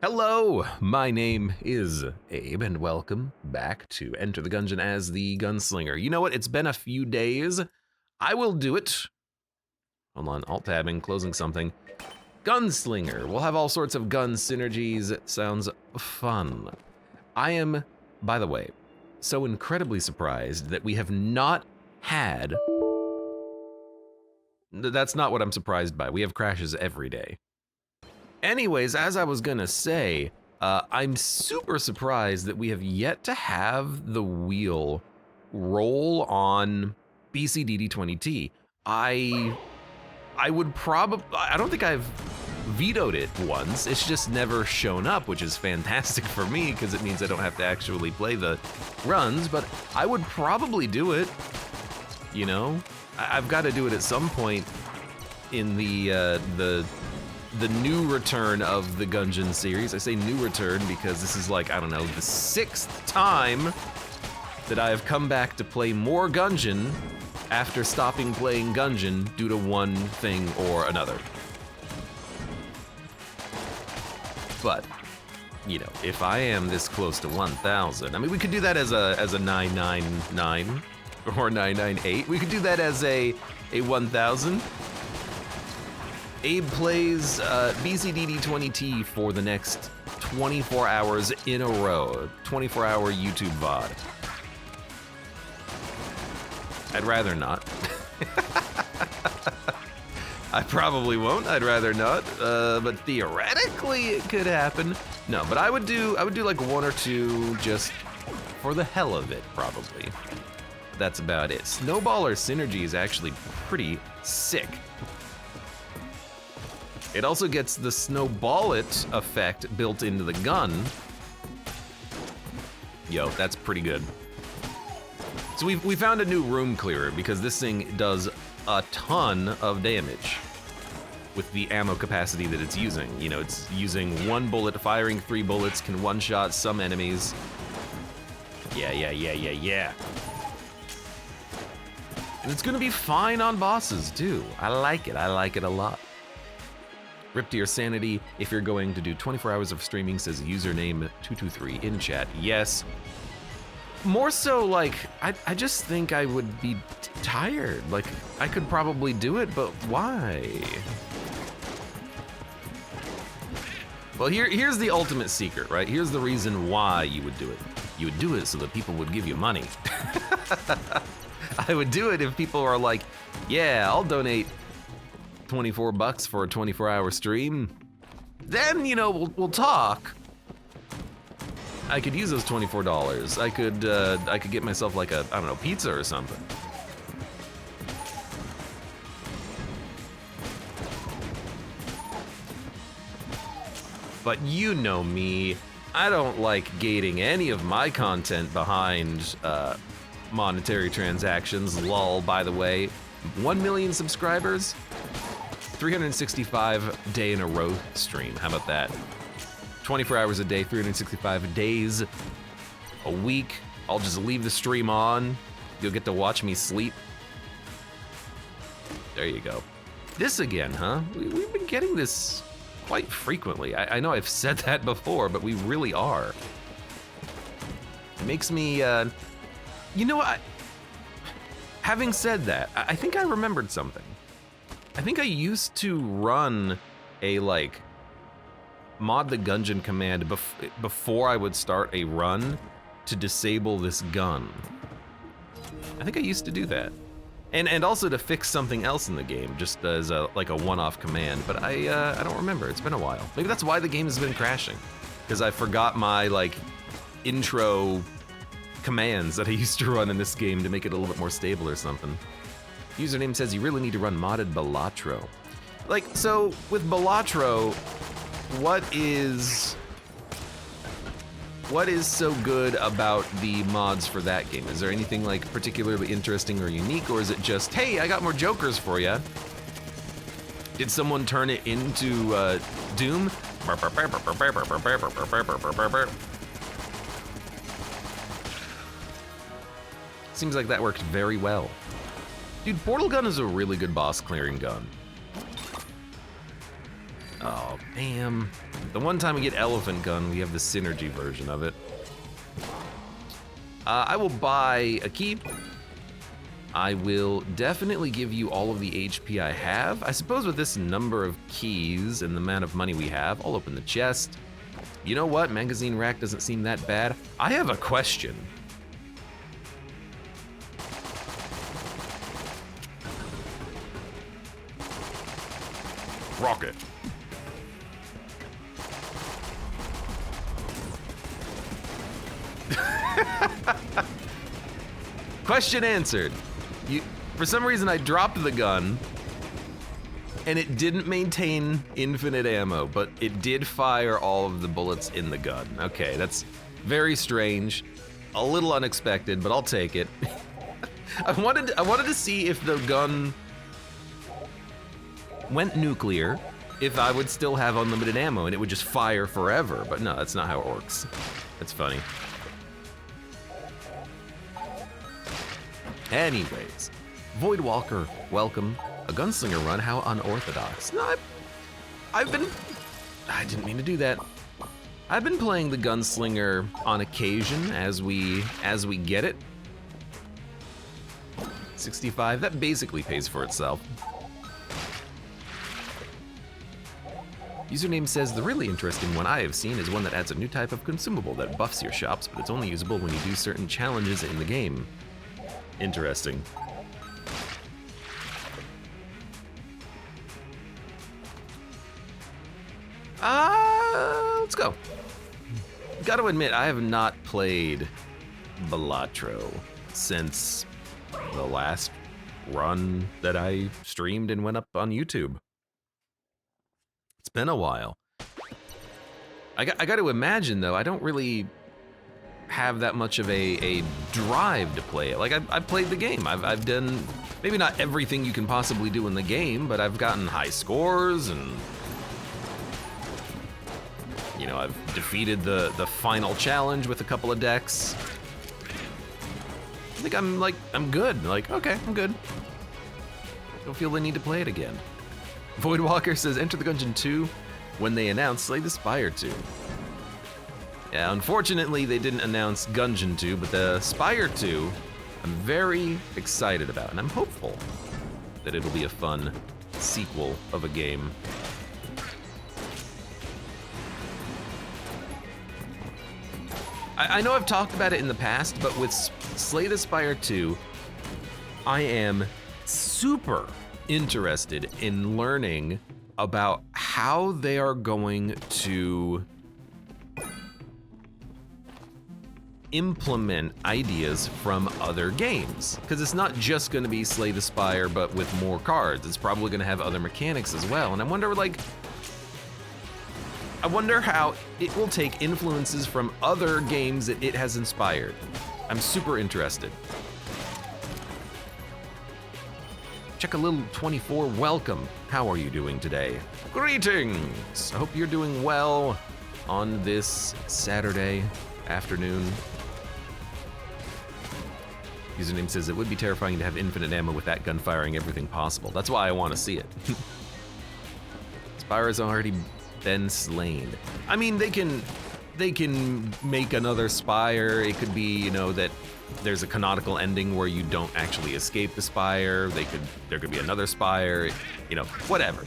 Hello, my name is Abe, and welcome back to Enter the Gungeon as the Gunslinger. You know what? It's been a few days. I will do it. Hold on, alt-tabbing, closing something. Gunslinger. We'll have all sorts of gun synergies. It sounds fun. I am, by the way, so incredibly surprised that we have not had... That's not what I'm surprised by. We have crashes every day. Anyways, as I was gonna say, I'm super surprised that we have yet to have the wheel roll on BCDD20T. I would probably, I don't think I've vetoed it once. It's just never shown up, which is fantastic for me because it means I don't have to actually play the runs, but I would probably do it, you know? I've got to do it at some point in the new return of the Gungeon series. I say new return because this is like, I don't know, the 6th time that I have come back to play more Gungeon after stopping playing Gungeon due to one thing or another. But, you know, if I am this close to 1,000, I mean, we could do that as a 999 or 998. We could do that as a 1,000. Abe plays BCDD20T for the next 24 hours in a row. 24-hour YouTube VOD. I'd rather not. I probably won't. I'd rather not. But theoretically, it could happen. No, but I would do like one or two just for the hell of it, probably. That's about it. Snowballer synergy is actually pretty sick. It also gets the snowball it effect built into the gun. Yo, that's pretty good. So we found a new room clearer because this thing does a ton of damage with the ammo capacity that it's using. You know, it's using 1 bullet, firing 3 bullets, can one-shot some enemies. Yeah. And it's gonna be fine on bosses too. I like it a lot. Rip to your sanity if you're going to do 24 hours of streaming, says username 223 in chat. Yes. More so, like, I just think I would be tired. Like, I could probably do it, but why? Well, here's the ultimate secret, right? Here's the reason why you would do it. You would do it so that people would give you money. I would do it if people are like, yeah, I'll donate 24 bucks for a 24-hour stream. Then, you know, we'll talk. I could use those $24. I could get myself like a, I don't know, pizza or something. But you know me, I don't like gating any of my content behind monetary transactions. Lol, by the way. 1 million subscribers, 365 day in a row stream. How about that? 24 hours a day, 365 days a week. I'll just leave the stream on. You'll get to watch me sleep. There you go. This again, huh? We've been getting this quite frequently. I know I've said that before, but we really are. It makes me, you know what? Having said that, I think I remembered something. I think I used to run a, like, mod the Gungeon command before I would start a run to disable this gun. I think I used to do that. And also to fix something else in the game, just as like a one-off command, but I don't remember, it's been a while. Maybe that's why the game has been crashing, because I forgot my, like, intro commands that I used to run in this game to make it a little bit more stable or something. Username says you really need to run modded Balatro. Like, so with Balatro, what is so good about the mods for that game? Is there anything like particularly interesting or unique, or is it just, hey, I got more jokers for ya? Did someone turn it into Doom? Seems like that worked very well. Dude, Portal Gun is a really good boss clearing gun. Oh, damn. The one time we get Elephant Gun, we have the synergy version of it. I will buy a keep. I will definitely give you all of the HP I have. I suppose with this number of keys and the amount of money we have, I'll open the chest. You know what? Magazine rack doesn't seem that bad. I have a question. Rocket. Question answered. For some reason, I dropped the gun, and it didn't maintain infinite ammo, but it did fire all of the bullets in the gun. Okay, that's very strange, a little unexpected, but I'll take it. I wanted to see if the gun went nuclear, if I would still have unlimited ammo and it would just fire forever, but no, that's not how it works. That's funny. Anyways, Voidwalker, welcome. A gunslinger run, how unorthodox. No, I didn't mean to do that. I've been playing the gunslinger on occasion as we get it. 65, that basically pays for itself. Username says the really interesting one I have seen is one that adds a new type of consumable that buffs your shops, but it's only usable when you do certain challenges in the game. Interesting. Let's go. Gotta admit, I have not played Balatro since the last run that I streamed and went up on YouTube. It's been a while. I got to imagine, though, I don't really have that much of a drive to play it. Like, I've played the game. I've done, maybe not everything you can possibly do in the game, but I've gotten high scores and, you know, I've defeated the final challenge with a couple of decks. I think I'm good. Like, okay, I'm good. Don't feel the need to play it again. Voidwalker says, Enter the Gungeon 2 when they announce Slay the Spire 2. Yeah, unfortunately, they didn't announce Gungeon 2, but the Spire 2, I'm very excited about, and I'm hopeful that it'll be a fun sequel of a game. I know I've talked about it in the past, but with Slay the Spire 2, I am super interested in learning about how they are going to implement ideas from other games. Because it's not just going to be Slay the Spire, but with more cards. It's probably going to have other mechanics as well. And I wonder, how it will take influences from other games that it has inspired. I'm super interested. Check a little 24, welcome. How are you doing today? Greetings! I hope you're doing well on this Saturday afternoon. Username says it would be terrifying to have infinite ammo with that gun firing everything possible. That's why I want to see it. Spire has already been slain. I mean, they can make another Spire. It could be, you know, that there's a canonical ending where you don't actually escape the Spire. There could be another Spire, you know, whatever.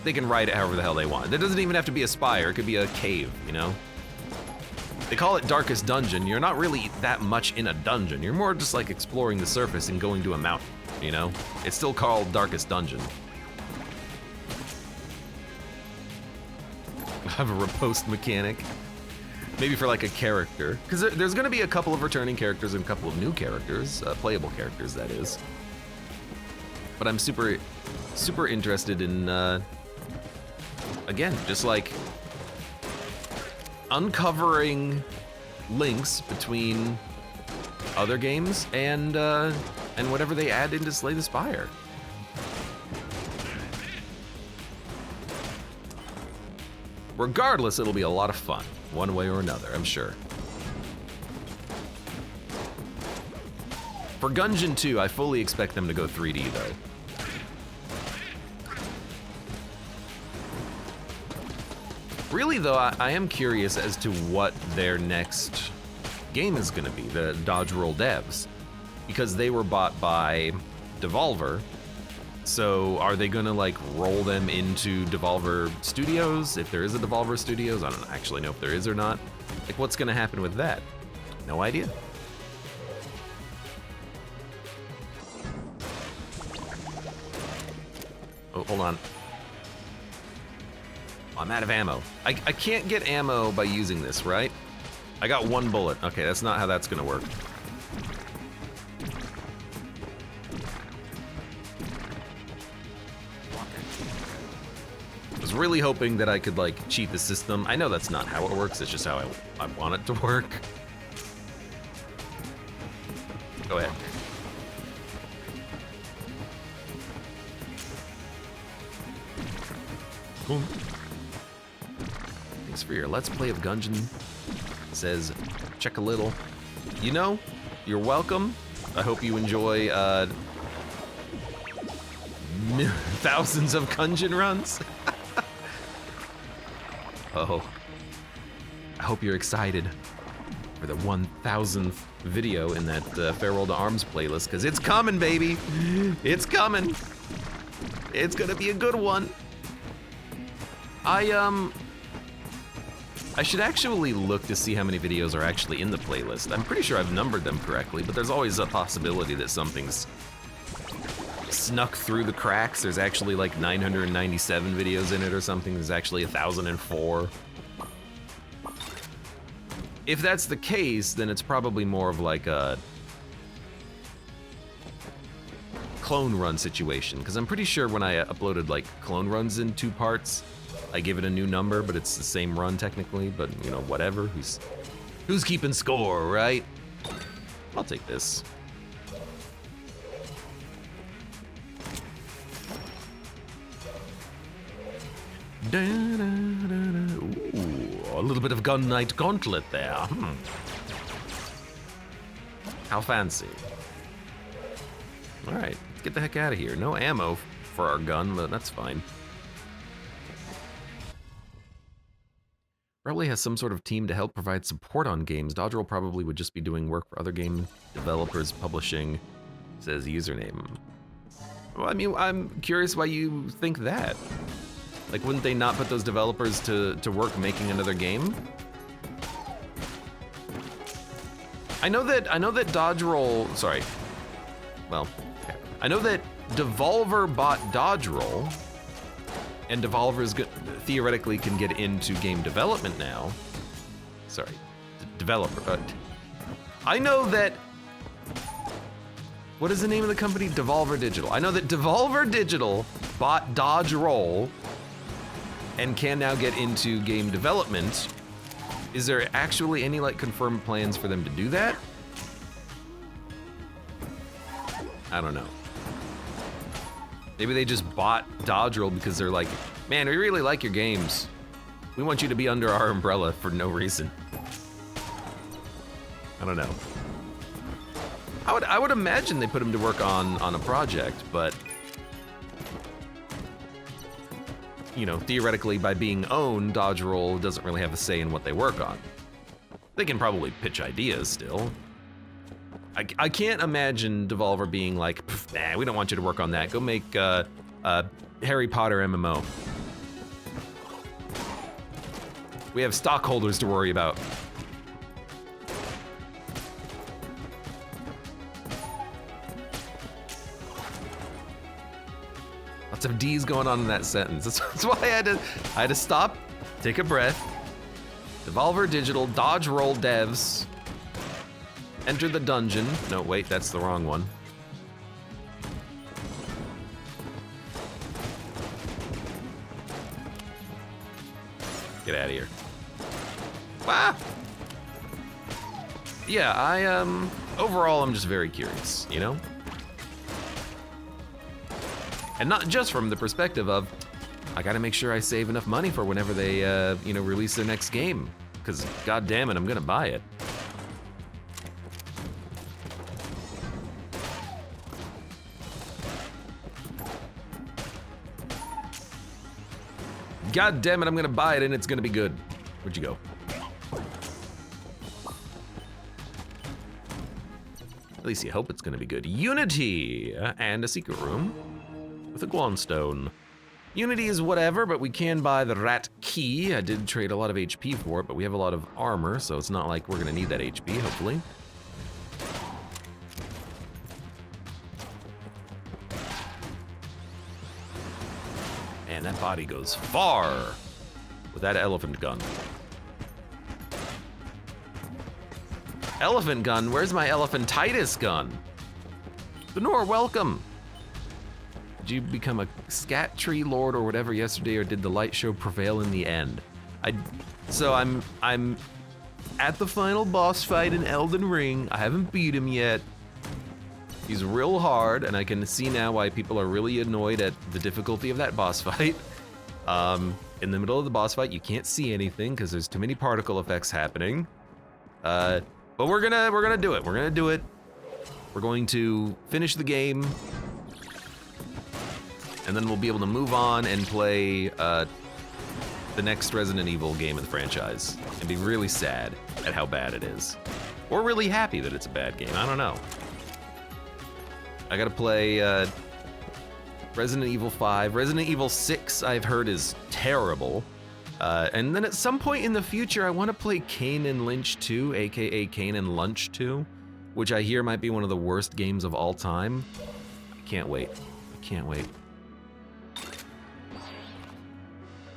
They can write it however the hell they want. There doesn't even have to be a Spire. It could be a cave, you know? They call it Darkest Dungeon. You're not really that much in a dungeon. You're more just like exploring the surface and going to a mountain, you know? It's still called Darkest Dungeon. Have a riposte mechanic. Maybe for like a character. Because there's going to be a couple of returning characters and a couple of new characters. Playable characters, that is. But I'm super interested in, again, just like uncovering links between other games and whatever they add into Slay the Spire. Regardless, it'll be a lot of fun, one way or another, I'm sure. For Gungeon 2, I fully expect them to go 3D, though. Really though, I am curious as to what their next game is gonna be, the Dodge Roll devs, because they were bought by Devolver. So are they gonna like roll them into Devolver Studios? If there is a Devolver Studios, I don't actually know if there is or not. Like what's gonna happen with that? No idea. Oh, hold on. I'm out of ammo. I can't get ammo by using this, right? I got one bullet. Okay, that's not how that's gonna work. I was really hoping that I could like cheat the system. I know that's not how it works, it's just how I want it to work. Go ahead. Cool. Thanks for your Let's Play of Gungeon. Says, check a little. You know, you're welcome. I hope you enjoy thousands of Gungeon runs. Oh, I hope you're excited for the 1000th video in that Farewell to Arms playlist, because it's coming, baby. It's coming. It's gonna be a good one. I should actually look to see how many videos are actually in the playlist. I'm pretty sure I've numbered them correctly, but there's always a possibility that something's snuck through the cracks. There's actually like 997 videos in it or something. There's actually 1004. If that's the case, then it's probably more of like a clone run situation, because I'm pretty sure when I uploaded like clone runs in 2 parts, I give it a new number, but it's the same run technically, but you know, whatever. Who's keeping score, right? I'll take this. Ooh, a little bit of Gun Knight Gauntlet there. How fancy. All right, let's get the heck out of here. No ammo for our gun, but that's fine. Probably has some sort of team to help provide support on games. Dodgerel probably would just be doing work for other game developers, publishing, says username. Well, I mean, I'm curious why you think that. Like, wouldn't they not put those developers to work making another game? I know that Dodgerel, sorry. Well, okay. I know that Devolver bought Dodgerel, and Devolver's theoretically can get into game development now. Sorry, developer. I know that, what is the name of the company? Devolver Digital. I know that Devolver Digital bought Dodgerel and can now get into game development. Is there actually any like confirmed plans for them to do that? I don't know. Maybe they just bought Dodgerel because they're like, man, we really like your games. We want you to be under our umbrella for no reason. I don't know. I would imagine they put him to work on a project, but you know, theoretically by being owned, Dodgerel doesn't really have a say in what they work on. They can probably pitch ideas still. I can't imagine Devolver being like, nah, we don't want you to work on that. Go make Harry Potter MMO. We have stockholders to worry about. Lots of D's going on in that sentence. That's why I had to stop, take a breath. Devolver Digital, Dodgerel devs. Enter the Gungeon. No, wait, that's the wrong one. Get out of here. Ah! Yeah, overall, I'm just very curious, you know? And not just from the perspective of, I gotta make sure I save enough money for whenever they, you know, release their next game. Because, god damn it, I'm gonna buy it. God damn it, I'm gonna buy it and it's gonna be good. Where'd you go? At least you hope it's gonna be good. Unity and a secret room with a Guanstone. Unity is whatever, but we can buy the rat key. I did trade a lot of HP for it, but we have a lot of armor, so it's not like we're gonna need that HP, hopefully. Man, that body goes far with that elephant gun. Elephant gun? Where's my elephantitis gun? Benor, welcome. Did you become a scat tree lord or whatever yesterday, or did the light show prevail in the end? So I'm at the final boss fight in Elden Ring. I haven't beat him yet. He's real hard, and I can see now why people are really annoyed at the difficulty of that boss fight. In the middle of the boss fight, you can't see anything because there's too many particle effects happening. But we're gonna do it. We're gonna do it. We're going to finish the game, and then we'll be able to move on and play the next Resident Evil game in the franchise, and be really sad at how bad it is, or really happy that it's a bad game. I don't know. I gotta play Resident Evil 5. Resident Evil 6 I've heard is terrible. And then at some point in the future, I want to play Kane and Lynch 2, aka Kane and Lunch 2, which I hear might be one of the worst games of all time. I can't wait. I can't wait.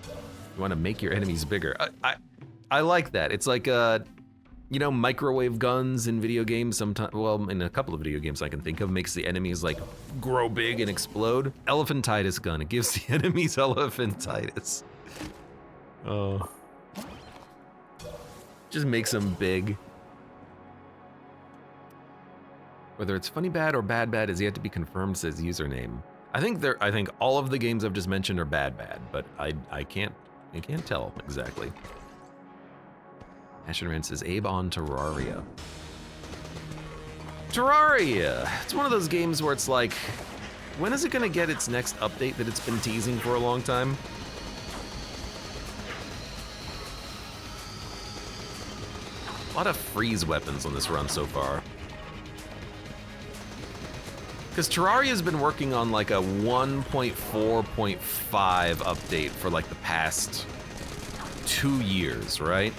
You want to make your enemies bigger. I like that. It's like, you know, microwave guns in video games sometimes, well, in a couple of video games I can think of, makes the enemies like grow big and explode. Elephantitis gun, it gives the enemies elephantitis. Oh. Just makes them big. Whether it's funny bad or bad bad is yet to be confirmed, says username. I think all of the games I've just mentioned are bad bad, but I can't tell exactly. Ashenran says Abe on Terraria. Terraria! It's one of those games where it's like, when is it gonna get its next update that it's been teasing for a long time? A lot of freeze weapons on this run so far. Because Terraria's been working on like a 1.4.5 update for like the past 2 years, right?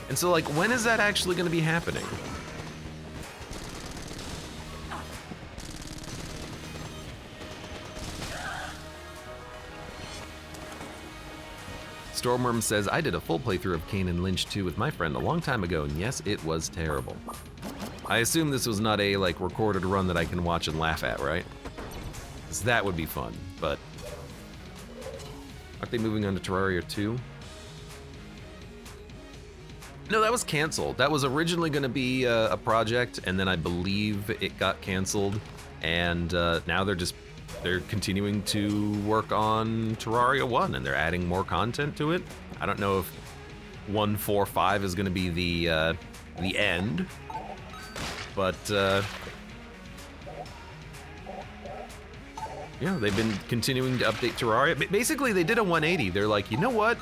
And so like, when is that actually gonna be happening? Stormworm says, I did a full playthrough of Kane and Lynch 2 with my friend a long time ago, and yes, it was terrible. I assume this was not a like recorded run that I can watch and laugh at, right? 'Cause that would be fun, but aren't they moving on to Terraria 2? No, that was canceled. That was originally gonna be a project, and then I believe it got canceled, and now they're continuing to work on Terraria 1, and they're adding more content to it. I don't know if 1.4.5 is going to be the end, but yeah, they've been continuing to update Terraria. Basically, they did a 180. They're like, you know what?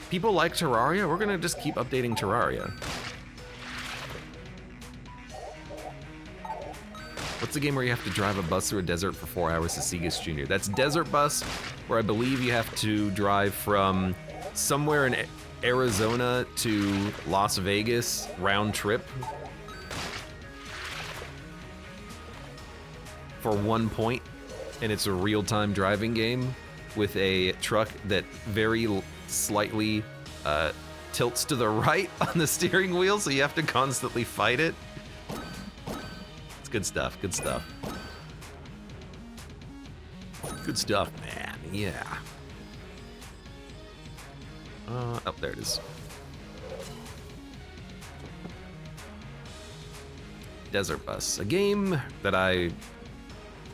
People like Terraria. We're gonna just keep updating Terraria. What's the game where you have to drive a bus through a desert for 4 hours to Segas Jr.? That's Desert Bus, where I believe you have to drive from somewhere in Arizona to Las Vegas, round trip, for 1 point, and it's a real-time driving game with a truck that very slightly tilts to the right on the steering wheel, so you have to constantly fight it. Good stuff, good stuff. Good stuff, man, yeah. Oh, there it is. Desert Bus, a game that I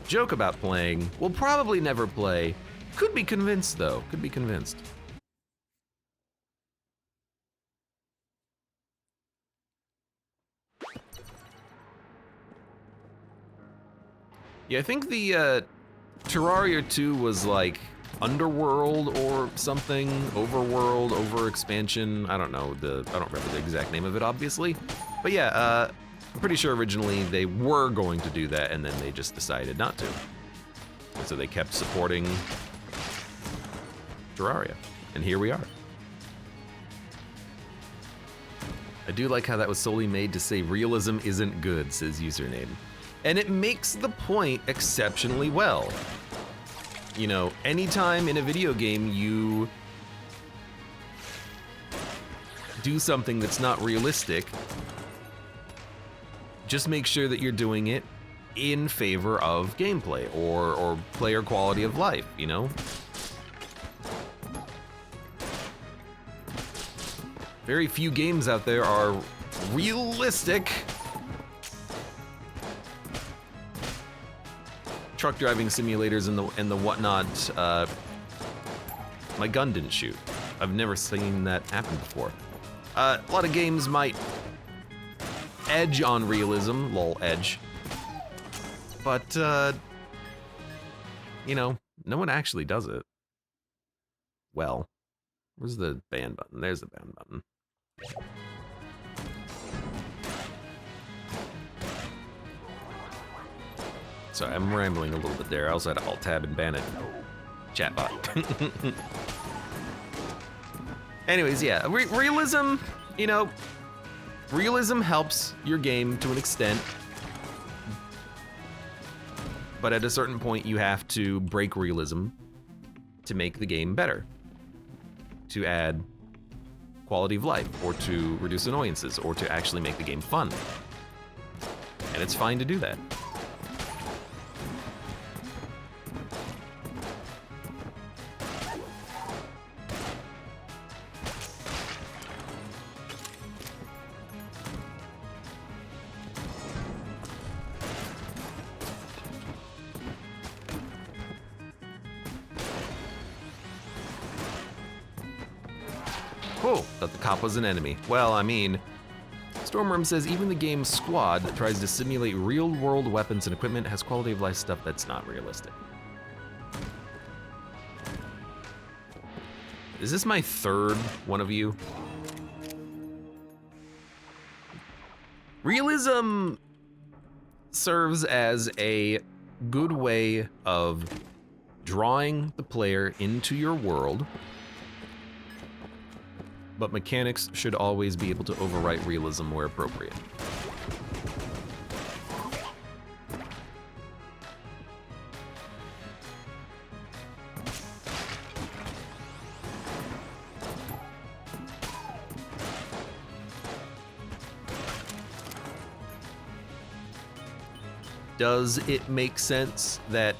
joke about playing, will probably never play. Could be convinced though, could be convinced. Yeah, I think the Terraria 2 was like Underworld or something, Overworld, Overexpansion. I don't know, I don't remember the exact name of it, obviously. But yeah, I'm pretty sure originally they were going to do that and then they just decided not to. And so they kept supporting Terraria, and here we are. I do like how that was solely made to say realism isn't good, says username. And it makes the point exceptionally well. You know, anytime in a video game you do something that's not realistic, just make sure that you're doing it in favor of gameplay or player quality of life, you know? Very few games out there are realistic. Truck driving simulators and the whatnot. My gun didn't shoot. I've never seen that happen before. A lot of games might edge on realism, lol edge. But, you know, no one actually does it. Well, where's the ban button? There's the ban button. Sorry, I'm rambling a little bit there. I also had to Alt-Tab and ban it. Chatbot. Anyways, yeah, realism, you know, realism helps your game to an extent. But at a certain point, you have to break realism to make the game better. To add quality of life, or to reduce annoyances, or to actually make the game fun. And it's fine to do that. Oh, thought the cop was an enemy. Well, I mean, Stormworm says even the game Squad that tries to simulate real-world weapons and equipment has quality of life stuff that's not realistic. Is this my third one of you? Realism serves as a good way of drawing the player into your world, but mechanics should always be able to overwrite realism where appropriate. Does it make sense that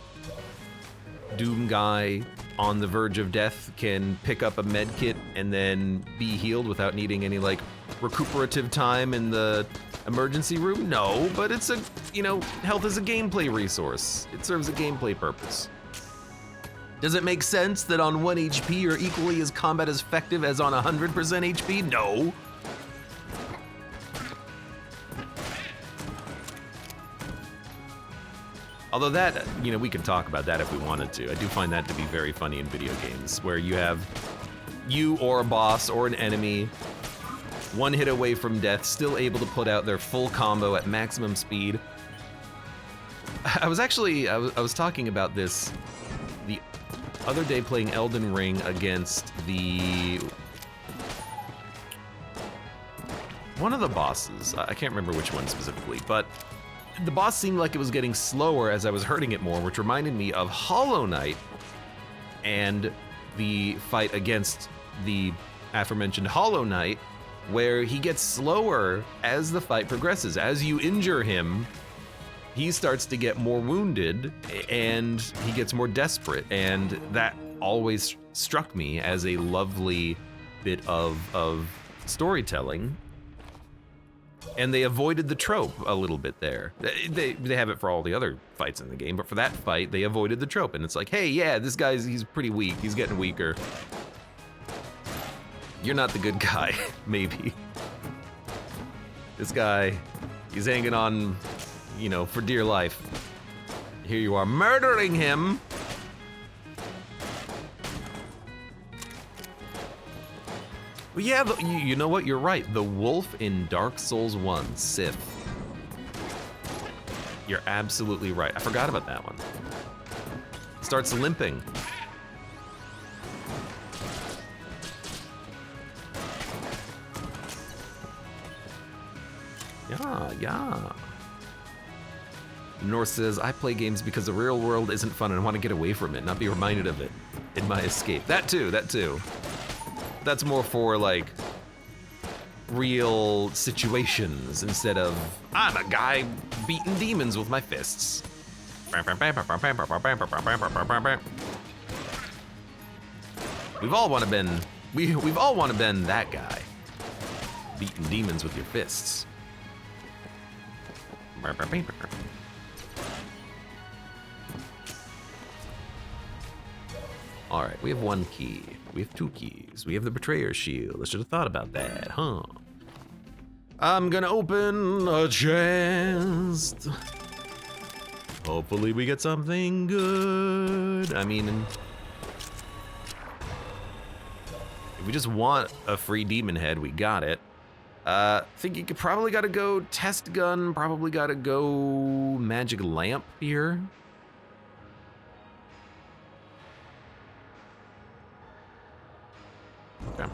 Doom Guy on the verge of death can pick up a med kit and then be healed without needing any like recuperative time in the emergency room? No, but it's a, you know, health is a gameplay resource. It serves a gameplay purpose. Does it make sense that on 1 HP you're equally as combat as effective as on 100% HP? No. Although that, you know, we could talk about that if we wanted to. I do find that to be very funny in video games, where you have you or a boss or an enemy one hit away from death, still able to put out their full combo at maximum speed. I was talking about this the other day playing Elden Ring against one of the bosses. I can't remember which one specifically, but the boss seemed like it was getting slower as I was hurting it more, which reminded me of Hollow Knight and the fight against the aforementioned Hollow Knight, where he gets slower as the fight progresses. As you injure him, he starts to get more wounded and he gets more desperate, and that always struck me as a lovely bit of storytelling. And they avoided the trope a little bit there. They have it for all the other fights in the game, but for that fight, they avoided the trope. And it's like, hey, yeah, this guy's, he's pretty weak. He's getting weaker. You're not the good guy, maybe. This guy, he's hanging on, you know, for dear life. Here you are murdering him. Well, yeah, you know what? You're right. The wolf in Dark Souls 1, Sith. You're absolutely right. I forgot about that one. Starts limping. Yeah. North says, I play games because the real world isn't fun and I want to get away from it, not be reminded of it in my escape. That too. That's more for like real situations instead of, I'm a guy beating demons with my fists. We've all want to been, we've all want to been that guy. Beating demons with your fists. All right, we have one key. We have two keys. We have the Betrayer's Shield. I should have thought about that, huh? I'm gonna open a chest. Hopefully we get something good. I mean, if we just want a free demon head, we got it. Think you could probably gotta go test gun, probably gotta go magic lamp here. Okay.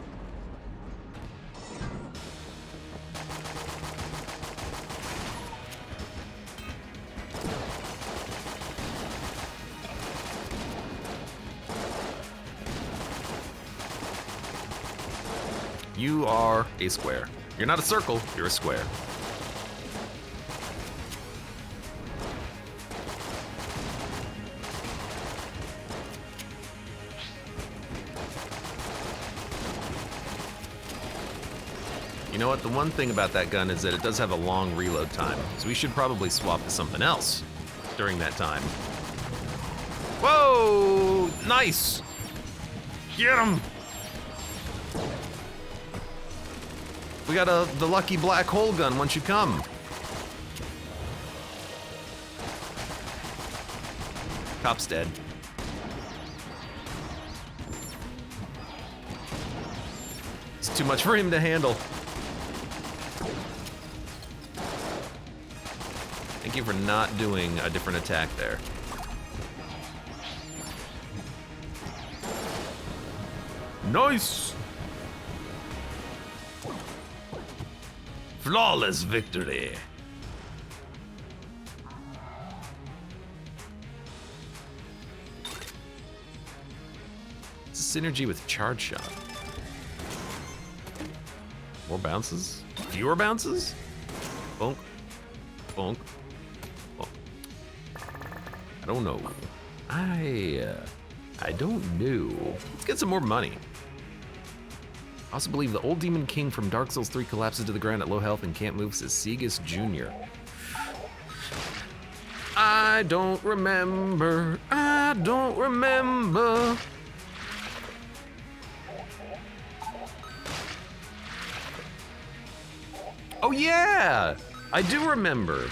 You are a square. You're not a circle, you're a square. You know what, the one thing about that gun is that it does have a long reload time, so we should probably swap to something else during that time. Whoa, nice. Get him. We got the lucky black hole gun once you come. Cop's dead. It's too much for him to handle. Thank you for not doing a different attack there. Nice! Flawless victory. It's a synergy with charge shot. More bounces? Fewer bounces? Bonk. Bonk. Bonk. I don't know. I don't know. Let's get some more money. I also believe the old Demon King from Dark Souls 3 collapses to the ground at low health and can't move, says Segus Jr. I don't remember. I don't remember. Oh yeah, I do remember.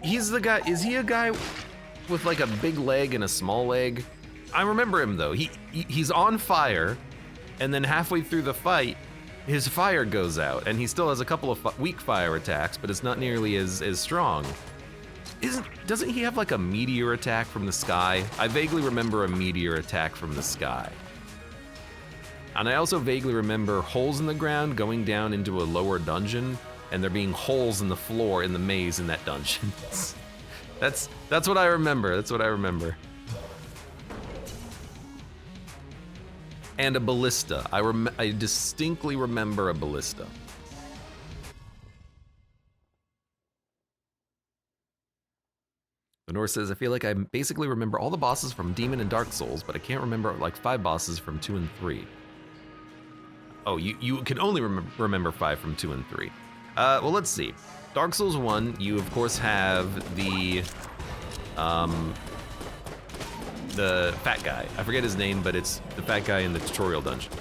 He's the guy, is he a guy with like a big leg and a small leg? I remember him though. He's on fire. And then halfway through the fight, his fire goes out, and he still has a couple of weak fire attacks, but it's not nearly as strong. Doesn't he have like a meteor attack from the sky? I vaguely remember a meteor attack from the sky. And I also vaguely remember holes in the ground going down into a lower dungeon, and there being holes in the floor in the maze in that dungeon. That's what I remember. That's what I remember. And a ballista. I distinctly remember a ballista. The North says, I feel like I basically remember all the bosses from Demon and Dark Souls, but I can't remember like 5 bosses from 2 and 3. Oh, you can only remember 5 from 2 and 3. Well, let's see. Dark Souls 1, you of course have the fat guy. I forget his name, but it's the fat guy in the tutorial dungeon.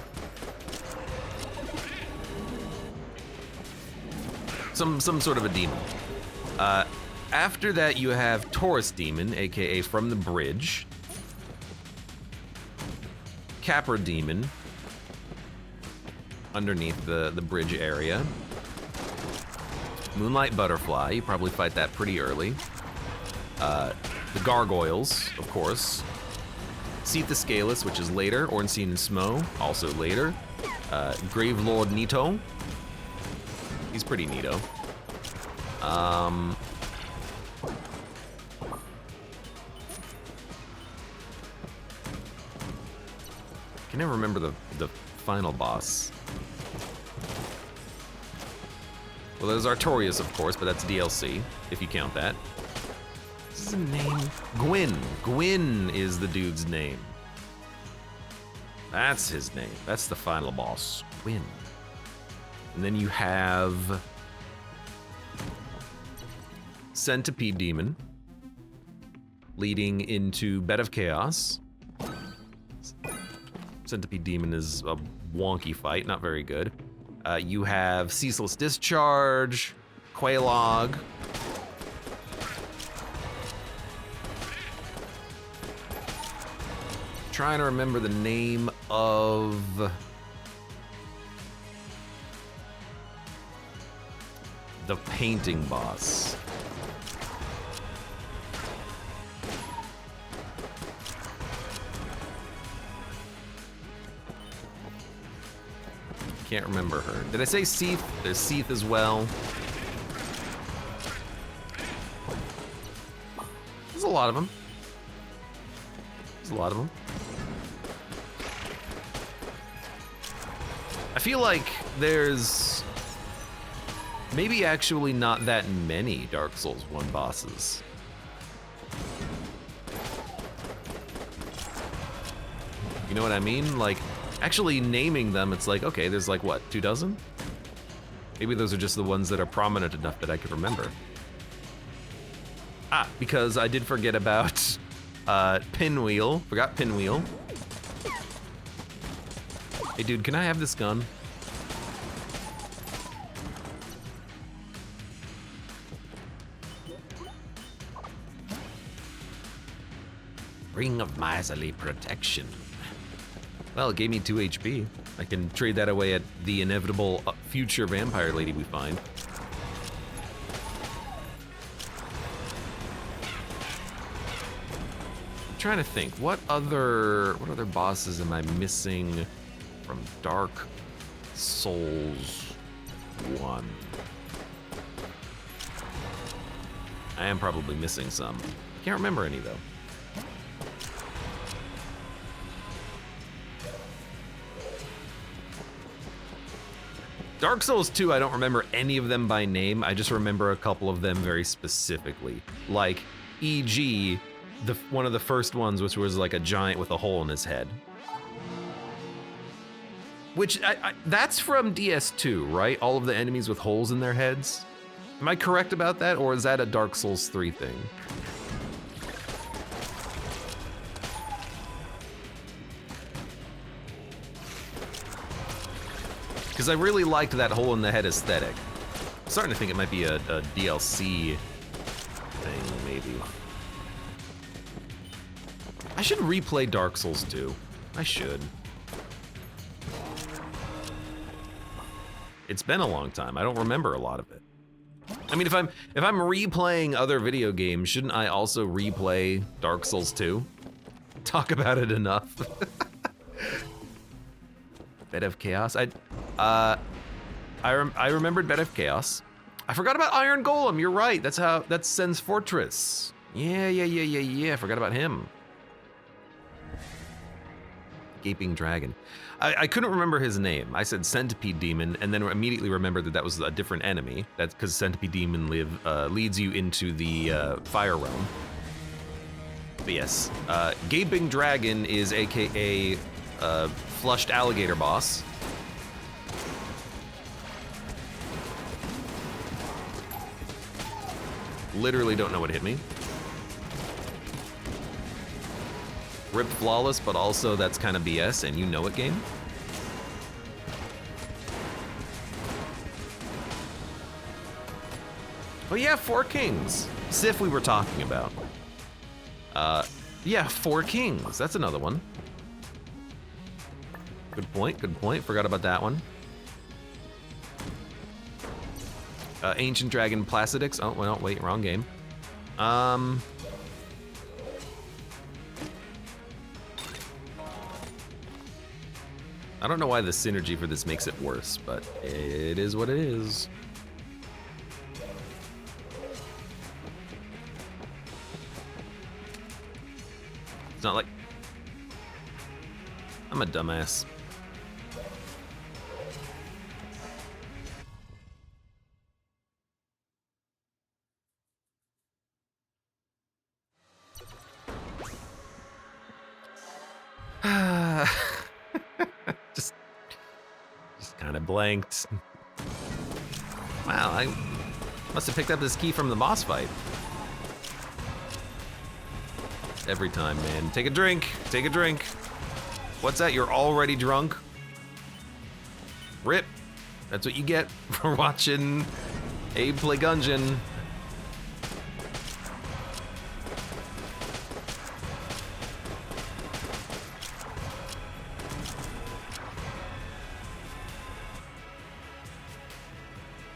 Some sort of a demon. After that, you have Taurus Demon, aka From the Bridge. Capra Demon, underneath the bridge area. Moonlight Butterfly, you probably fight that pretty early. The Gargoyles, of course. Seath the Scaleless, which is later. Ornstein and Smo, also later. Gravelord Nito. He's pretty neato. I can never remember the final boss. Well, there's Artorias, of course, but that's DLC, if you count that. What's his name? Gwyn. Gwyn is the dude's name. That's his name. That's the final boss. Gwyn. And then you have Centipede Demon, leading into Bed of Chaos. Centipede Demon is a wonky fight, not very good. You have Ceaseless Discharge, Quelaag. Trying to remember the name of the painting boss. Can't remember her. Did I say Seath? There's Seath as well. There's a lot of them. There's a lot of them. I feel like there's maybe actually not that many Dark Souls 1 bosses. You know what I mean? Like, actually naming them, it's like, okay, there's like, what, 2 dozen? Maybe those are just the ones that are prominent enough that I can remember. Ah, because I did forget about Pinwheel. Forgot Pinwheel. Hey dude, can I have this gun? Ring of Miserly Protection. Well, it gave me 2 HP. I can trade that away at the inevitable future vampire lady we find. I'm trying to think, what other bosses am I missing from Dark Souls 1? I am probably missing some. Can't remember any though. Dark Souls 2, I don't remember any of them by name. I just remember a couple of them very specifically. Like, e.g., one of the first ones, which was like a giant with a hole in his head. Which, that's from DS2, right? All of the enemies with holes in their heads? Am I correct about that, or is that a Dark Souls 3 thing? Because I really liked that hole in the head aesthetic. I'm starting to think it might be a DLC thing, maybe. I should replay Dark Souls 2. I should. It's been a long time. I don't remember a lot of it. I mean, if I'm replaying other video games, shouldn't I also replay Dark Souls 2? Talk about it enough. Bed of Chaos. I remembered Bed of Chaos. I forgot about Iron Golem. You're right. That's Sen's Fortress. Yeah. I forgot about him. Gaping Dragon. I couldn't remember his name. I said Centipede Demon, and then immediately remembered that was a different enemy. That's because Centipede Demon leads you into the Fire Realm. But yes, Gaping Dragon is AKA Flushed Alligator Boss. Literally don't know what hit me. Rip Flawless, but also that's kind of BS, and you know it, game. Oh yeah, 4 kings. Sif we were talking about. Yeah, 4 kings. That's another one. Good point, good point. Forgot about that one. Ancient Dragon Placidix. Oh, well, wait, wrong game. I don't know why the synergy for this makes it worse, but it is what it is. It's not like... I'm a dumbass. just kind of blanked. Wow, I must have picked up this key from the boss fight. Every time, man. Take a drink, take a drink. What's that, you're already drunk? Rip. That's what you get for watching Abe play Gungeon.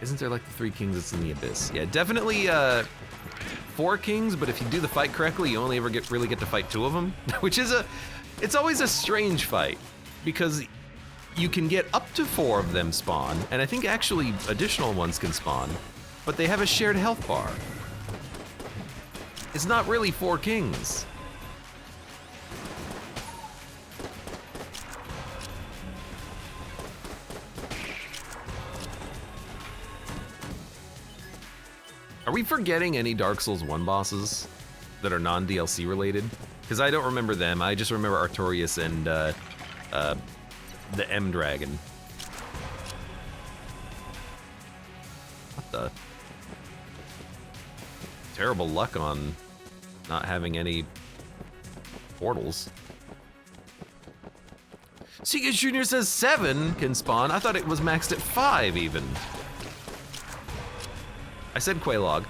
Isn't there like the 3 kings that's in the abyss? Yeah, definitely 4 kings, but if you do the fight correctly, you only ever really get to fight 2 of them, which is it's always a strange fight because you can get up to 4 of them spawn, and I think actually additional ones can spawn, but they have a shared health bar. It's not really 4 kings. Are we forgetting any Dark Souls 1 bosses that are non-DLC related? Because I don't remember them. I just remember Artorias and the M Dragon. What the? Terrible luck on not having any portals. Seagate Jr. says 7 can spawn. I thought it was maxed at 5 even. I said Quelaag.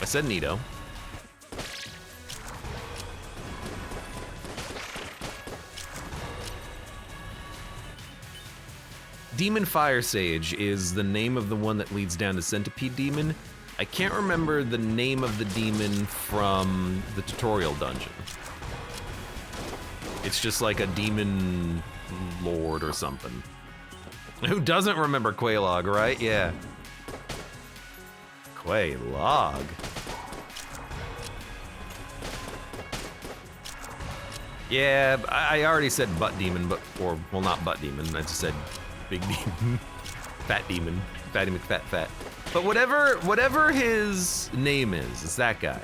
I said Nito. Demon Fire Sage is the name of the one that leads down to Centipede Demon. I can't remember the name of the demon from the tutorial dungeon. It's just like a demon lord or something. Who doesn't remember Quelaag, right? Yeah. Quelaag. Yeah, I already said butt demon, but, or, well, not butt demon, I just said big demon. Fat demon. Fatty McFat Fat. But whatever his name is, it's that guy.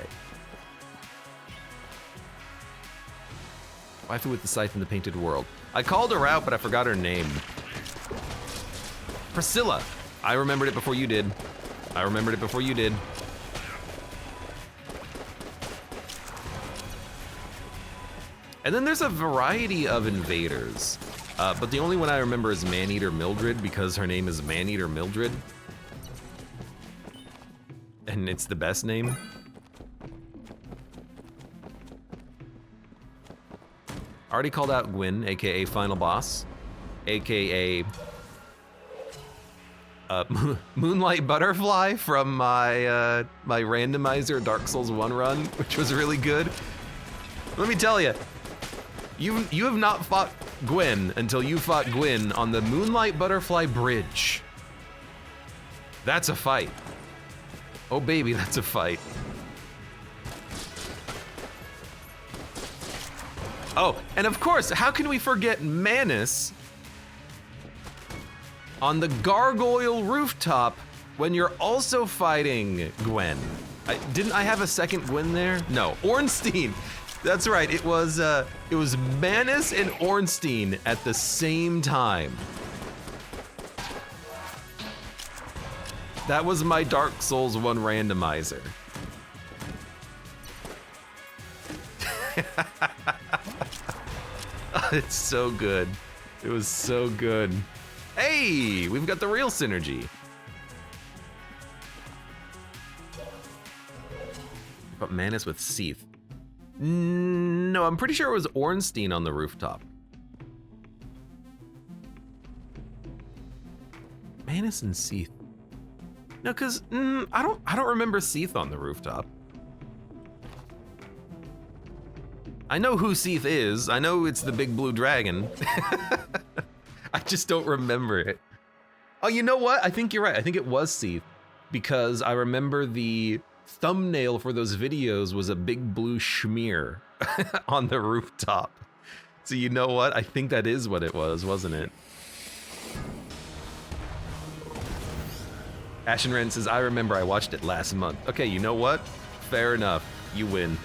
Waifu with the scythe in the painted world. I called her out, but I forgot her name. Priscilla. I remembered it before you did. I remembered it before you did. And then there's a variety of invaders, but the only one I remember is Maneater Mildred because her name is Maneater Mildred. And it's the best name. Already called out Gwyn, aka Final Boss, aka Moonlight Butterfly from my my randomizer Dark Souls 1 run, which was really good. Let me tell you, you have not fought Gwyn until you fought Gwyn on the Moonlight Butterfly Bridge. That's a fight. Oh baby, that's a fight. Oh, and of course, how can we forget Manus on the gargoyle rooftop when you're also fighting Gwen? Didn't I have a second Gwen there? No, Ornstein. That's right, it was Manus and Ornstein at the same time. That was my Dark Souls 1 randomizer. It's so good. It was so good. Hey, we've got the real synergy. Manus with Seath. No, I'm pretty sure it was Ornstein on the rooftop. Manus and Seath. No, cause I don't remember Seath on the rooftop. I know who Seath is. I know it's the big blue dragon. I just don't remember it. Oh, you know what? I think you're right. I think it was Seath because I remember the thumbnail for those videos was a big blue schmear on the rooftop. So you know what? I think that is what it was, wasn't it? Ashen Ren says, I remember I watched it last month. Okay, you know what? Fair enough. You win.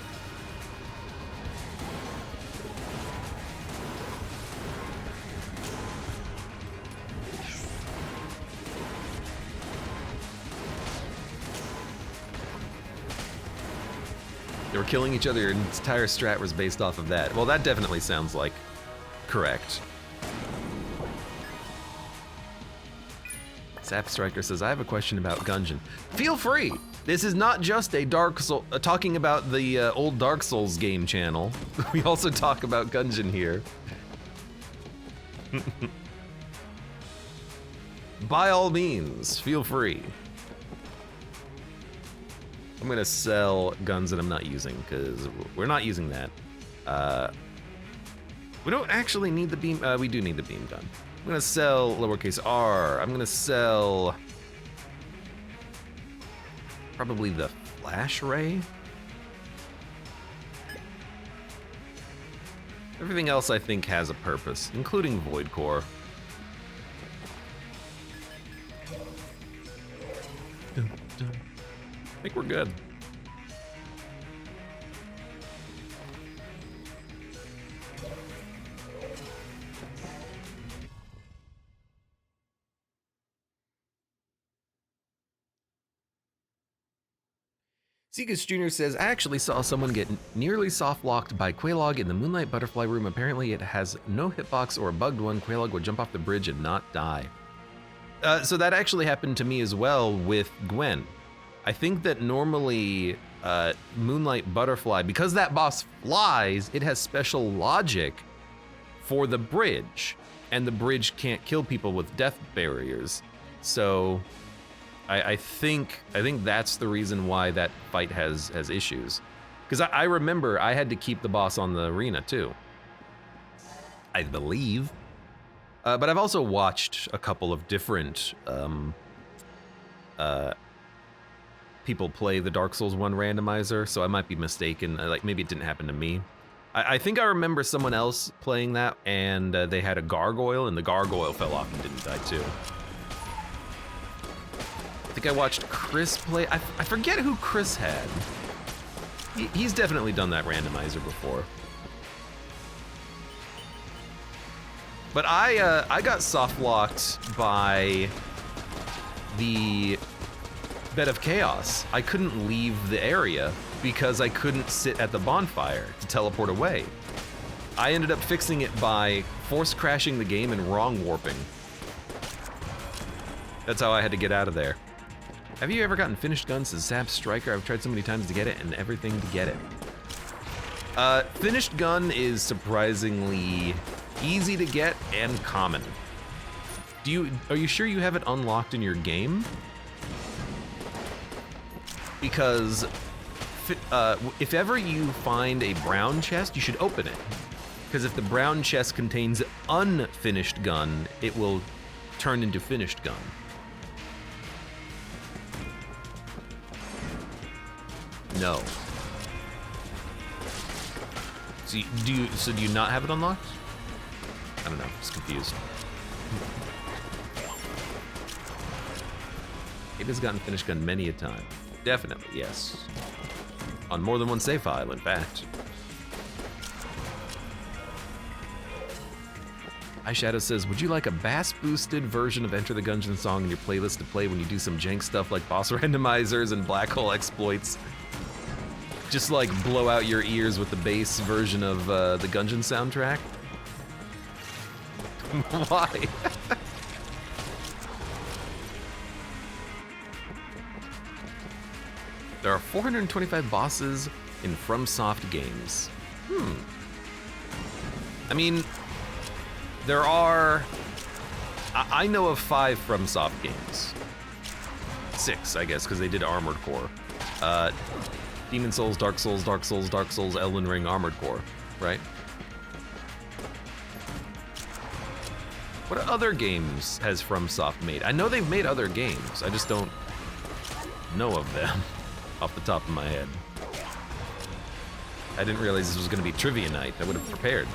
They were killing each other, and its entire strat was based off of that. Well, that definitely sounds like correct. Zap Striker says, I have a question about Gungeon. Feel free. This is not just a Dark Soul, talking about the old Dark Souls game channel. We also talk about Gungeon here. By all means, feel free. I'm gonna sell guns that I'm not using, because we're not using that. We don't actually need the beam, we do need the beam gun. I'm gonna sell lowercase r. I'm gonna sell probably the flash ray. Everything else I think has a purpose, including Void Core. I think we're good. Segus Jr. says, I actually saw someone get nearly soft-locked by Quelaag in the Moonlight Butterfly room. Apparently it has no hitbox or a bugged one. Quelaag would jump off the bridge and not die. So that actually happened to me as well with Gwen. I think that normally Moonlight Butterfly, because that boss flies, it has special logic for the bridge, and the bridge can't kill people with death barriers. So I think that's the reason why that fight has issues. Because I remember I had to keep the boss on the arena too, I believe. But I've also watched a couple of different people play the Dark Souls 1 randomizer, so I might be mistaken. Like, maybe it didn't happen to me. I think I remember someone else playing that, and they had a gargoyle, and the gargoyle fell off and didn't die too. I think I watched Chris play. I forget who Chris had. He's definitely done that randomizer before. But I got soft locked by the Bed of Chaos. I couldn't leave the area because I couldn't sit at the bonfire to teleport away. I ended up fixing it by force crashing the game and wrong warping. That's how I had to get out of there. Have you ever gotten finished guns as Zap Striker? I've tried so many times to get it and everything to get it. Finished gun is surprisingly easy to get and common. Are you sure you have it unlocked in your game? Because if ever you find a brown chest, you should open it. Because if the brown chest contains unfinished gun, it will turn into finished gun. No. So do you not have it unlocked? I don't know, just confused. Abe has gotten finished gun many a time. Definitely, yes. On more than one save file, in fact. Eyeshadow says, would you like a bass-boosted version of Enter the Gungeon song in your playlist to play when you do some jank stuff like boss randomizers and black hole exploits? Just like blow out your ears with the bass version of the Gungeon soundtrack? Why? There are 425 bosses in FromSoft games. I mean, there are... I know of 5 FromSoft games. 6, I guess, because they did Armored Core. Demon Souls, Dark Souls, Dark Souls, Dark Souls, Elden Ring, Armored Core, right? What other games has FromSoft made? I know they've made other games. I just don't know of them off the top of my head. I didn't realize this was going to be trivia night. I would have prepared.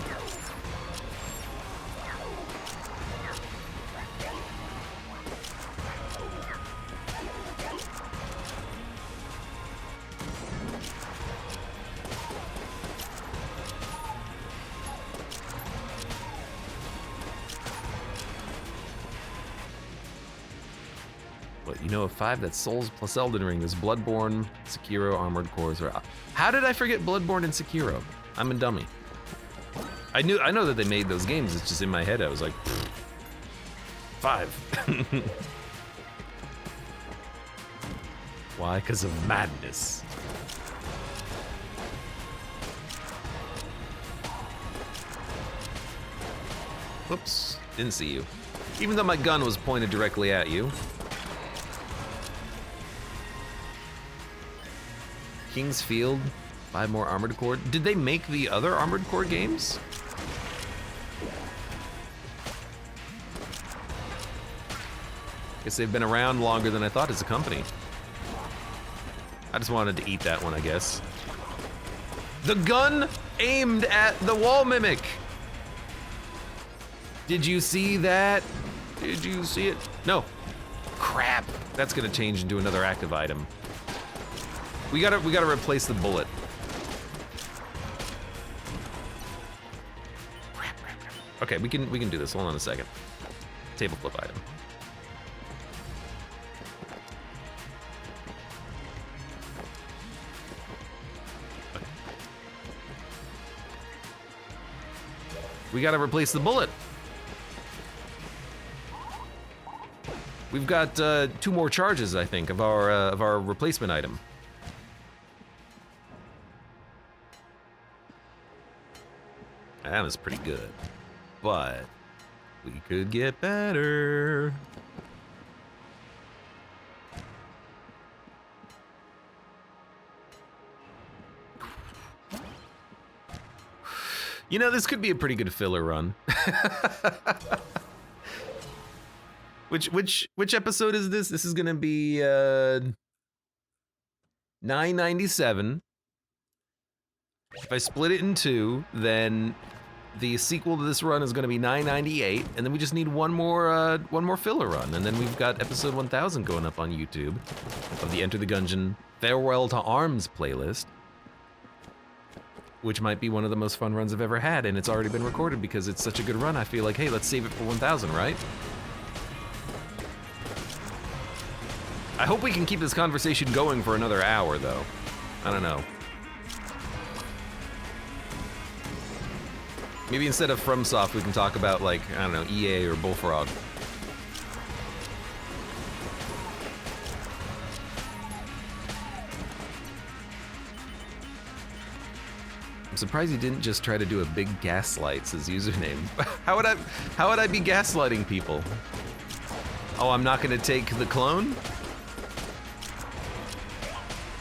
You know of 5, that's Souls plus Elden Ring. There's Bloodborne, Sekiro, Armored Cores. How did I forget Bloodborne and Sekiro? I'm a dummy. I know that they made those games. It's just in my head. I was like, 5. Why? Because of madness. Whoops, didn't see you. Even though my gun was pointed directly at you. King's Field, 5 more Armored Core. Did they make the other Armored Core games? Guess they've been around longer than I thought as a company. I just wanted to eat that one, I guess. The gun aimed at the wall mimic. Did you see that? Did you see it? No. Crap. That's gonna change into another active item. We gotta replace the bullet. Okay, we can do this. Hold on a second. Table flip item. Okay. We gotta replace the bullet. We've got 2 more charges, I think, of our replacement item. That was pretty good, but we could get better. You know, this could be a pretty good filler run. Which episode is this? This is gonna be 997. If I split it in 2, then the sequel to this run is going to be 998, and then we just need one more filler run, and then we've got episode 1000 going up on YouTube of the Enter the Gungeon Farewell to Arms playlist, which might be one of the most fun runs I've ever had, and it's already been recorded because it's such a good run. I feel like, hey, let's save it for 1000, right? I hope we can keep this conversation going for another hour, though. I don't know. Maybe instead of FromSoft, we can talk about, like, I don't know, EA or Bullfrog. I'm surprised he didn't just try to do a big gaslights as username. How would I be gaslighting people? Oh, I'm not gonna take the clone?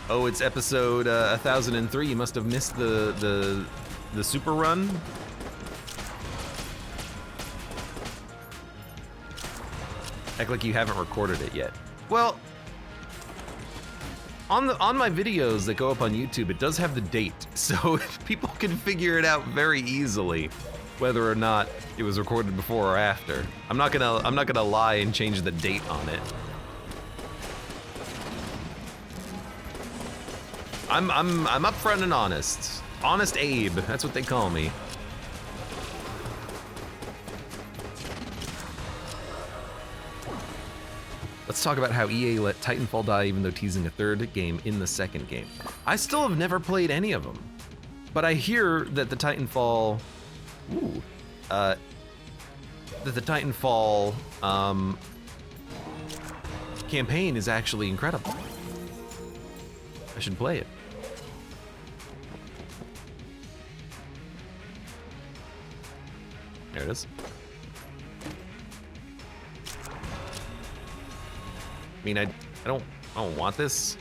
Oh, it's episode 1003. You must have missed the super run. Act like you haven't recorded it yet. Well, on my videos that go up on YouTube, it does have the date, so people can figure it out very easily whether or not it was recorded before or after. I'm not gonna lie and change the date on it. I'm upfront and honest. Honest Abe, that's what they call me. Let's talk about how EA let Titanfall die even though teasing a 3rd game in the 2nd game. I still have never played any of them, but I hear that the Titanfall, campaign is actually incredible. I should play it. There it is. I mean, I don't want this.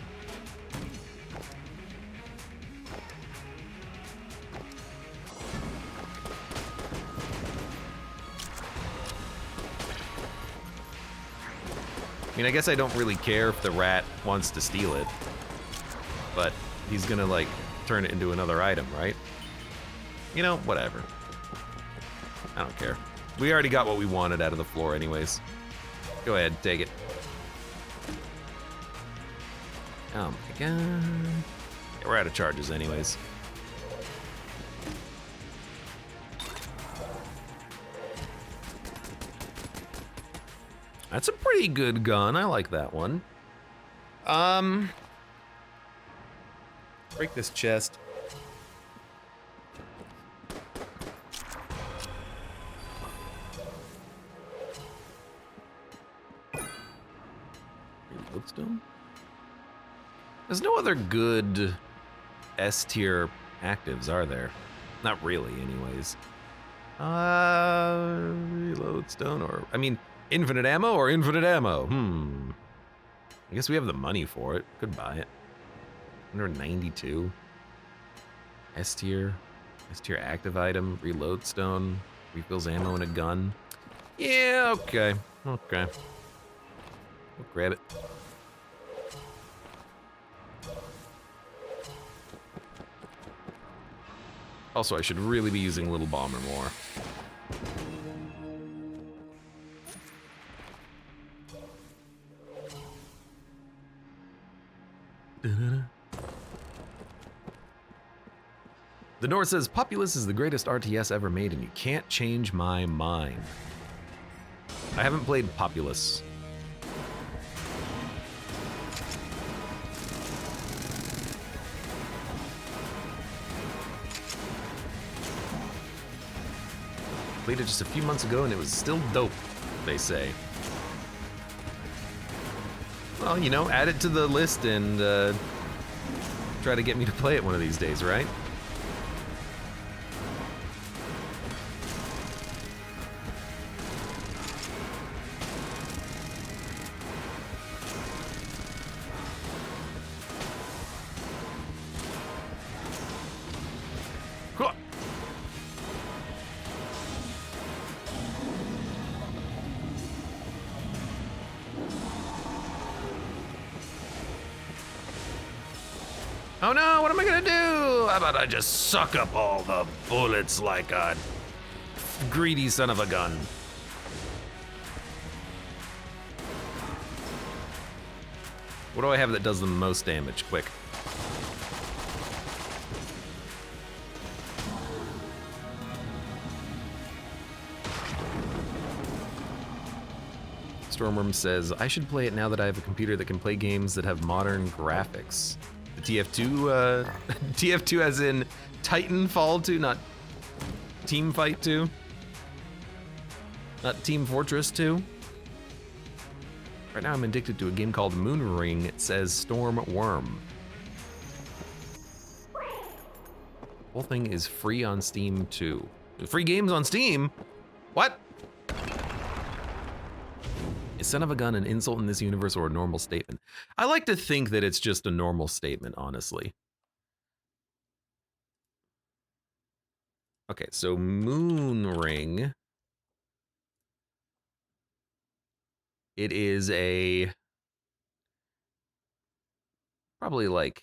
I mean, I guess I don't really care if the rat wants to steal it, but he's gonna, like, turn it into another item, right? You know, whatever. I don't care. We already got what we wanted out of the floor anyways. Go ahead, take it. Oh my god. Yeah, we're out of charges anyways. That's a pretty good gun. I like that one. Break this chest. Lodestone? There's no other good S tier actives, are there? Not really, anyways. Lodestone or, I mean, infinite ammo or infinite ammo? I guess we have the money for it. Could buy it. 192. S tier active item, reload stone, refills ammo in a gun. Yeah, okay. Okay. We'll grab it. Also, I should really be using Little Bomber more. The North says, Populous is the greatest RTS ever made and you can't change my mind. I haven't played Populous. Played it just a few months ago and it was still dope, they say. Well, you know, add it to the list and try to get me to play it one of these days, right? Oh no, what am I gonna do? How about I just suck up all the bullets like a greedy son of a gun? What do I have that does the most damage? Quick. Stormworm says, I should play it now that I have a computer that can play games that have modern graphics. The TF2, TF2 as in Titanfall 2, not Team Fight 2. Not Team Fortress 2. Right now I'm addicted to a game called Moon Ring, it says Storm Worm. The whole thing is free on Steam too. Free games on Steam? What? Is son of a gun an insult in this universe or a normal statement? I like to think that it's just a normal statement, honestly. Okay, so Moon Ring. It is a probably like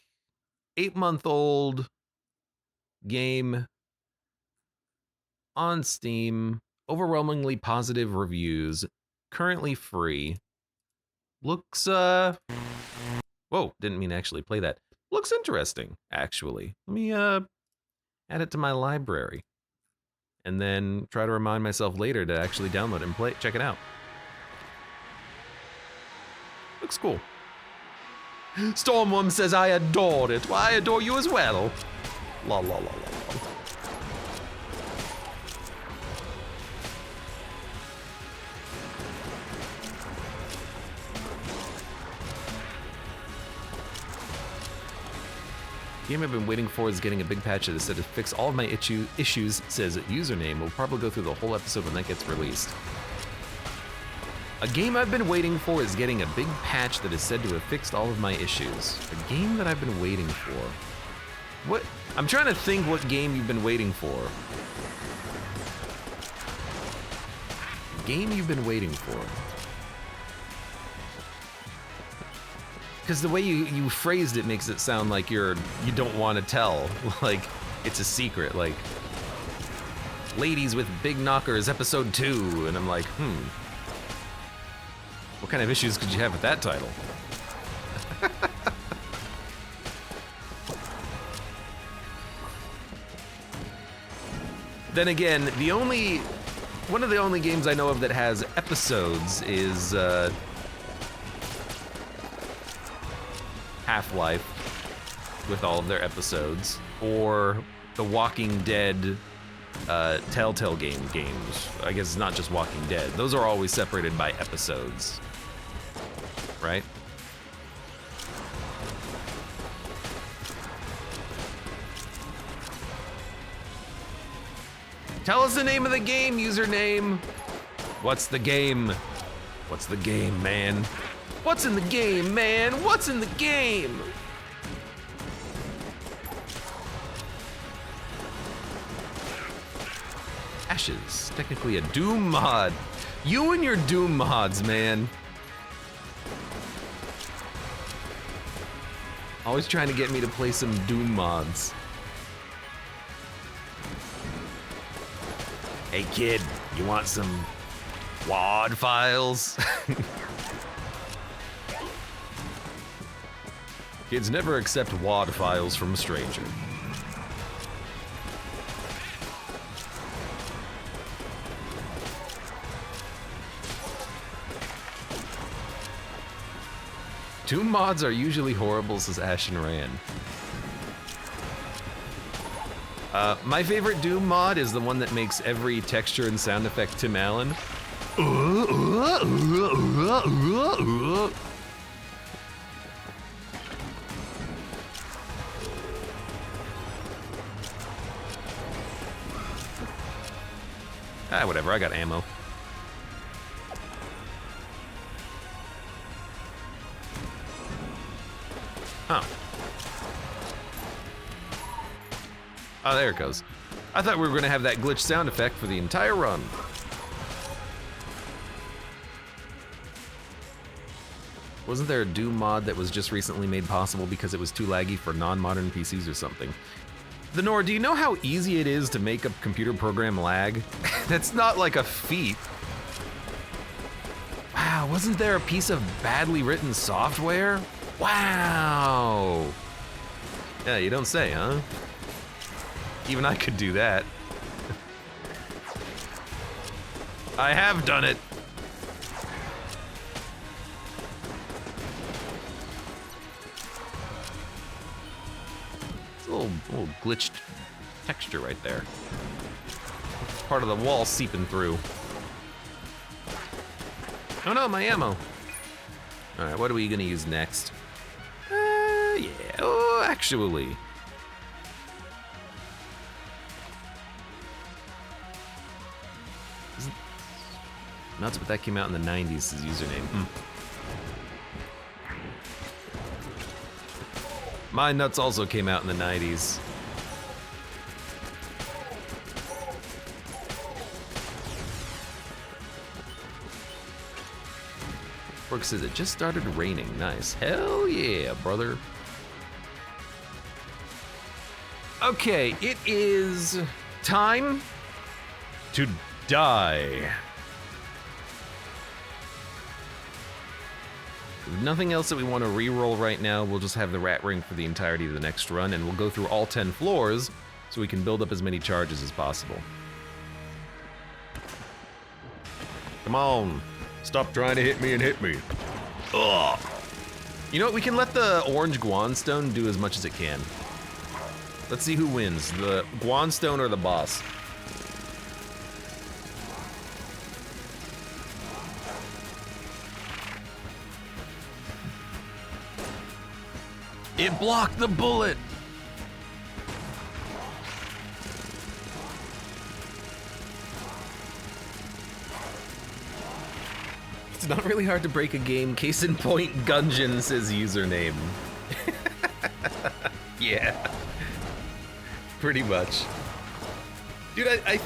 8-month-old game on Steam, overwhelmingly positive reviews. Currently free. Looks, whoa, didn't mean to actually play that. Looks interesting, actually. Let me, add it to my library. And then try to remind myself later to actually download it and play it, check it out. Looks cool. Stormworm says, I adored it. Well, I adore you as well. La la la la la. Game I've been waiting for is getting a big patch that is said to fix all of my issues, says username. We'll probably go through the whole episode when that gets released. A game I've been waiting for is getting a big patch that is said to have fixed all of my issues. A game that I've been waiting for. What? I'm trying to think what game you've been waiting for. Game you've been waiting for. Because the way you phrased it makes it sound like you don't want to tell. Like, it's a secret. Like, Ladies with Big Knockers, episode 2. And I'm like, what kind of issues could you have with that title? Then again, one of the only games I know of that has episodes is Half-Life with all of their episodes, or the Walking Dead Telltale games. I guess it's not just Walking Dead. Those are always separated by episodes, right? Tell us the name of the game, username. What's the game? What's the game, man? What's in the game, man? What's in the game? Ashes, technically a Doom mod. You and your Doom mods, man. Always trying to get me to play some Doom mods. Hey kid, you want some WAD files? Kids never accept WAD files from a stranger. Doom mods are usually horrible, says Ashen Rand. My favorite Doom mod is the one that makes every texture and sound effect Tim Allen. Whatever, I got ammo. Huh. Oh, there it goes. I thought we were gonna have that glitch sound effect for the entire run. Wasn't there a Doom mod that was just recently made possible because it was too laggy for non-modern PCs or something? The Nor, do you know how easy it is to make a computer program lag? That's not like a feat. Wow, wasn't there a piece of badly written software? Wow. Yeah, you don't say, huh? Even I could do that. I have done it. It's a little glitched texture right there. Part of the wall seeping through. Oh no, my ammo. All right, what are we gonna use next? Yeah, oh, actually. Nuts, but that came out in the 90s, his username. My nuts also came out in the 90s. Brooke says it just started raining. Nice. Hell yeah, brother. Okay, it is time to die. Nothing else that we want to re-roll right now. We'll just have the rat ring for the entirety of the next run, and we'll go through all 10 floors so we can build up as many charges as possible. Come on. Stop trying to hit me and hit me. Ugh. You know what? We can let the orange Guanstone do as much as it can. Let's see who wins, the Guanstone or the boss. It blocked the bullet! It's not really hard to break a game. Case in point, Gungeon says username. Yeah. Pretty much. Dude, I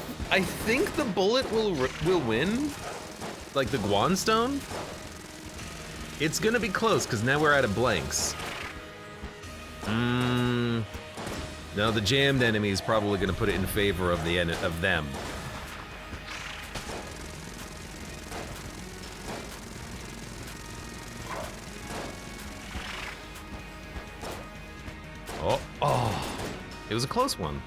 think the bullet will win. Like the Guanstone. It's gonna be close, because now we're out of blanks. No, the jammed enemy is probably gonna put it in favor of them. Oh, it was a close one.